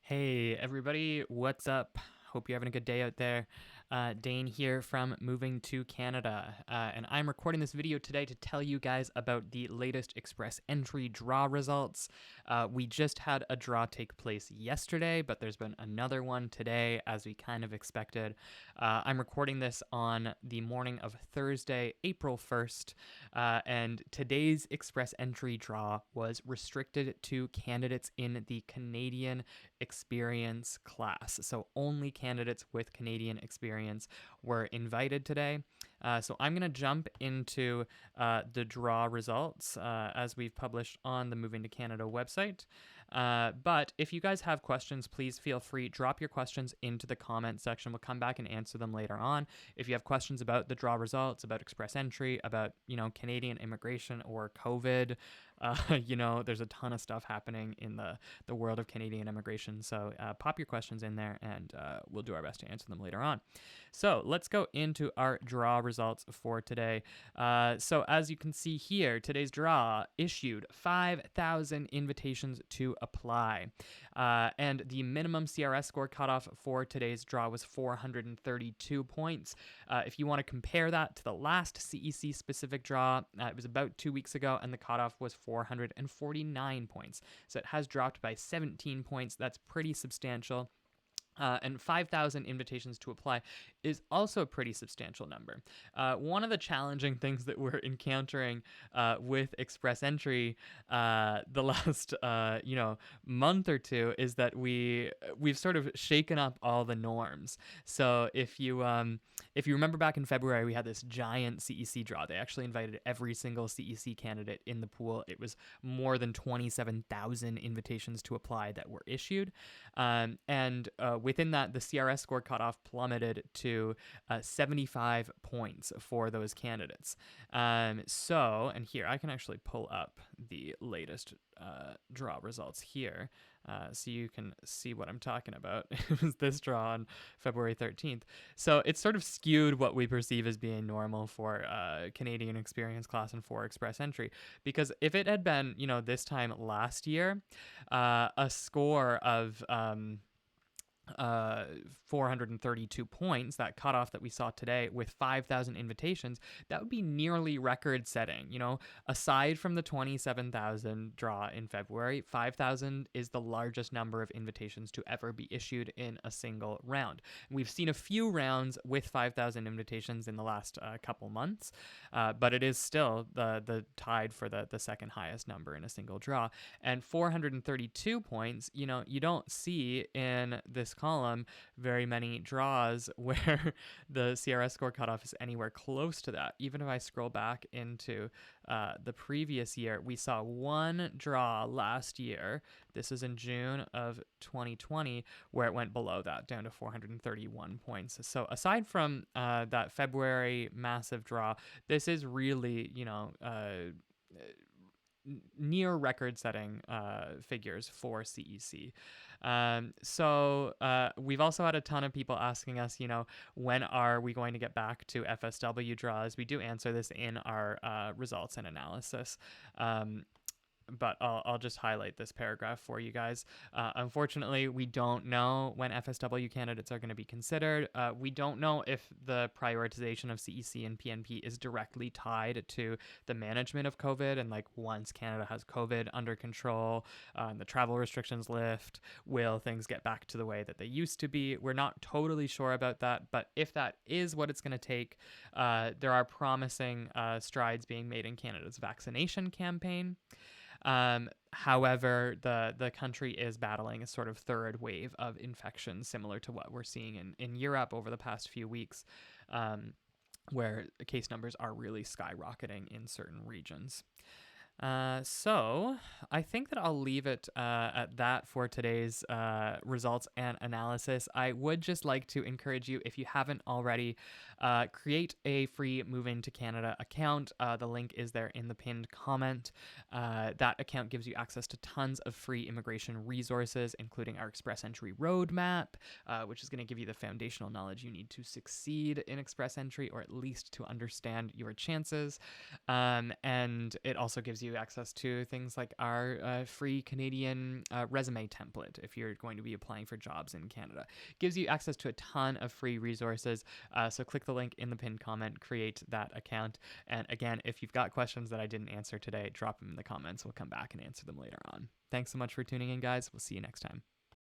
Hey, everybody, what's up? Hope you're having a good day out there. Dane here from Moving to Canada, and I'm recording this video today to tell you guys about the latest Express Entry draw results. We just had a draw take place yesterday, but there's been another one today, as we kind of expected. I'm recording this on the morning of Thursday, April 1st, and today's Express Entry draw was restricted to candidates in the Canadian experience class. So only candidates with Canadian experience were invited today. So I'm going to jump into the draw results as we've published on the Moving to Canada website. But if you guys have questions, please feel free, drop your questions into the comment section. We'll come back and answer them later on. If you have questions about the draw results, about Express Entry, about, Canadian immigration or COVID, there's a ton of stuff happening in the world of Canadian immigration. So pop your questions in there and we'll do our best to answer them later on. So let's go into our draw results for today. So as you can see here, today's draw issued 5,000 invitations to apply. And the minimum CRS score cutoff for today's draw was 432 points. If you want to compare that to the last CEC specific draw, it was about 2 weeks ago, and the cutoff was 449 points. So it has dropped by 17 points. That's pretty substantial. And 5,000 invitations to apply is also a pretty substantial number. One of the challenging things that we're encountering with Express Entry the last month or two is that we've sort of shaken up all the norms. So if you remember back in February, we had this giant CEC draw. They actually invited every single CEC candidate in the pool. It was more than 27,000 invitations to apply that were issued, and within that, the CRS score cutoff plummeted to 75 points for those candidates. And here, I can actually pull up the latest draw results here so you can see what I'm talking about. It was this draw on February 13th. So it's sort of skewed what we perceive as being normal for Canadian experience class and for Express Entry. Because if it had been, this time last year, a score of 432 points, that cutoff that we saw today with 5,000 invitations, that would be nearly record setting. Aside from the 27,000 draw in February, 5,000 is the largest number of invitations to ever be issued in a single round. We've seen a few rounds with 5,000 invitations in the last couple months, but it is still the tied for the second highest number in a single draw. And 432 points, you don't see in this column very many draws where the CRS score cutoff is anywhere close to that. Even if I scroll back into the previous year, we saw one draw last year. This is in June of 2020, where it went below that, down to 431 points. So aside from that February massive draw, this is really, near record-setting figures for CEC. So we've also had a ton of people asking us, when are we going to get back to FSW draws? We do answer this in our results and analysis. But I'll just highlight this paragraph for you guys. Unfortunately, we don't know when FSW candidates are going to be considered. We don't know if the prioritization of CEC and PNP is directly tied to the management of COVID. And once Canada has COVID under control and the travel restrictions lift, will things get back to the way that they used to be? We're not totally sure about that. But if that is what it's going to take, there are promising strides being made in Canada's vaccination campaign. However, the country is battling a sort of third wave of infections, similar to what we're seeing in Europe over the past few weeks, where case numbers are really skyrocketing in certain regions. So I think that I'll leave it at that for today's results and analysis. I would just like to encourage you, if you haven't already, create a free Moving to Canada account. The link is there in the pinned comment. That account gives you access to tons of free immigration resources, including our Express Entry roadmap, which is going to give you the foundational knowledge you need to succeed in Express Entry, or at least to understand your chances. And it also gives you you access to things like our free Canadian resume template if you're going to be applying for jobs in Canada. It gives you access to a ton of free resources. So click the link in the pinned comment, create that account. And again, if you've got questions that I didn't answer today, drop them in the comments. We'll come back and answer them later on. Thanks so much for tuning in, guys. We'll see you next time.